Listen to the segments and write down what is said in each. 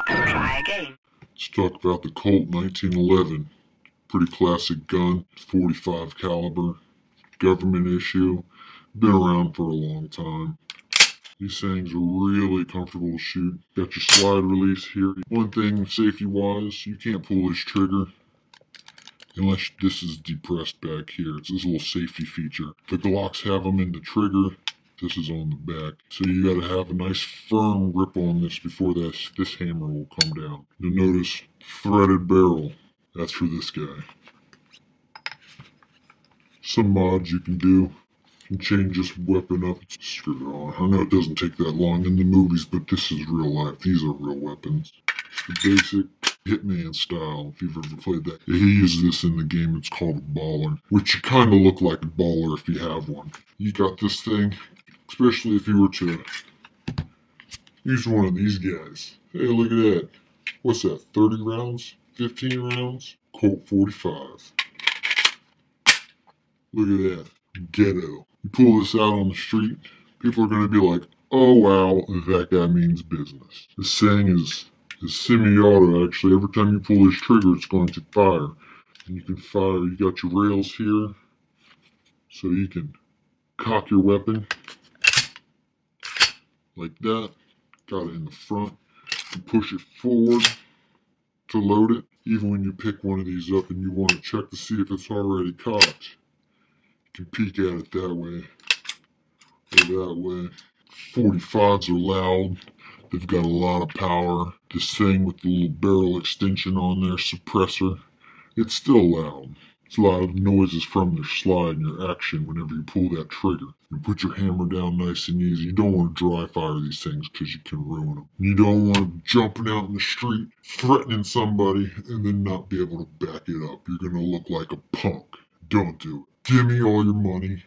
Try again. Let's talk about the Colt 1911. Pretty classic gun, 45 caliber, government issue, been around for a long time. These things are really comfortable to shoot. Got your slide release here. One thing, safety-wise, you can't pull this trigger unless this is depressed back here. It's this little safety feature. The Glocks have them in the trigger. This is on the back. So you gotta have a nice firm grip on this before this hammer will come down. You'll notice threaded barrel. That's for this guy. Some mods you can do. You can change this weapon up. Screw it on. I know it doesn't take that long in the movies, but this is real life. These are real weapons. The basic Hitman style, if you've ever played that. He uses this in the game. It's called a baller, which you kind of look like a baller if you have one. You got this thing, especially if you were to use one of these guys. Hey, look at that. What's that, 30 rounds? 15 rounds? Colt 45. Look at that. Ghetto. You pull this out on the street, people are going to be like, oh wow, that guy means business. This thing is semi-auto actually. Every time you pull this trigger, it's going to fire. And you can fire, you got your rails here, so you can cock your weapon like that. Got it in the front. You push it forward to load it. Even when you pick one of these up and you want to check to see if it's already cocked, you can peek at it that way or that way. 45s are loud. They've got a lot of power. This thing with the little barrel extension on there, suppressor, it's still loud. It's a lot of noises from their slide and your action whenever you pull that trigger. You put your hammer down nice and easy. You don't want to dry fire these things because you can ruin them. You don't want to jumping out in the street, threatening somebody, and then not be able to back it up. You're going to look like a punk. Don't do it. Give me all your money,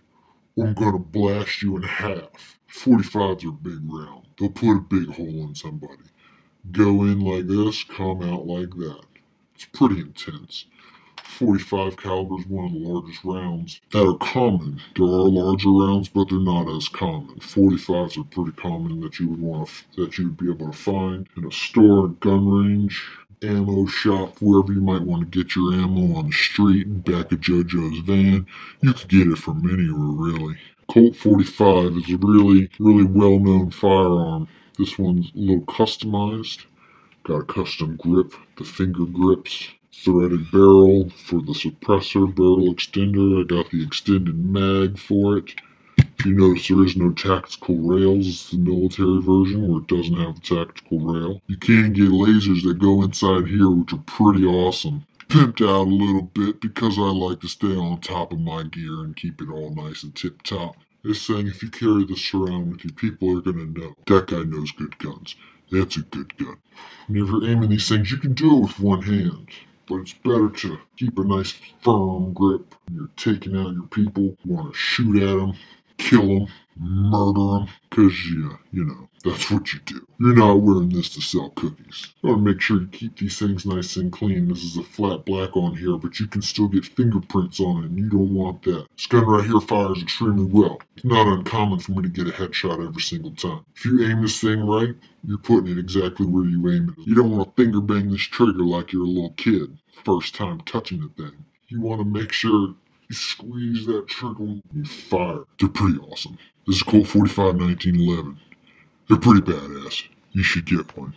or I'm going to blast you in half. 45s are big round. They'll put a big hole in somebody. Go in like this, come out like that. It's pretty intense. 45 caliber is one of the largest rounds that are common. There are larger rounds, but they're not as common. 45s are pretty common that you would be able to find in a store, gun range, ammo shop, wherever you might want to get your ammo on the street, back of JoJo's van. You could get it from anywhere, really. Colt 45 is a really well-known firearm. This one's a little customized. Got a custom grip, the finger grips. Threaded barrel for the suppressor, barrel extender. I got the extended mag for it. You notice there is no tactical rails. It's the military version where it doesn't have the tactical rail. You can get lasers that go inside here, which are pretty awesome. Pimped out a little bit because I like to stay on top of my gear and keep it all nice and tip top. This thing, if you carry this around with you, people are going to know that guy knows good guns. That's a good gun. Whenever you're aiming these things, you can do it with one hand. But it's better to keep a nice firm grip. When you're taking out your people, you want to shoot at them, kill them, murder them, because you know, that's what you do. You're not wearing this to sell cookies. You want to make sure you keep these things nice and clean. This is a flat black on here, but you can still get fingerprints on it, and you don't want that. This gun right here fires extremely well. It's not uncommon for me to get a headshot every single time. If you aim this thing right, you're putting it exactly where you aim it. You don't want to finger bang this trigger like you're a little kid, first time touching the thing. You want to make sure you squeeze that trigger and you fire. They're pretty awesome. This is Colt 45 1911. They're pretty badass. You should get one.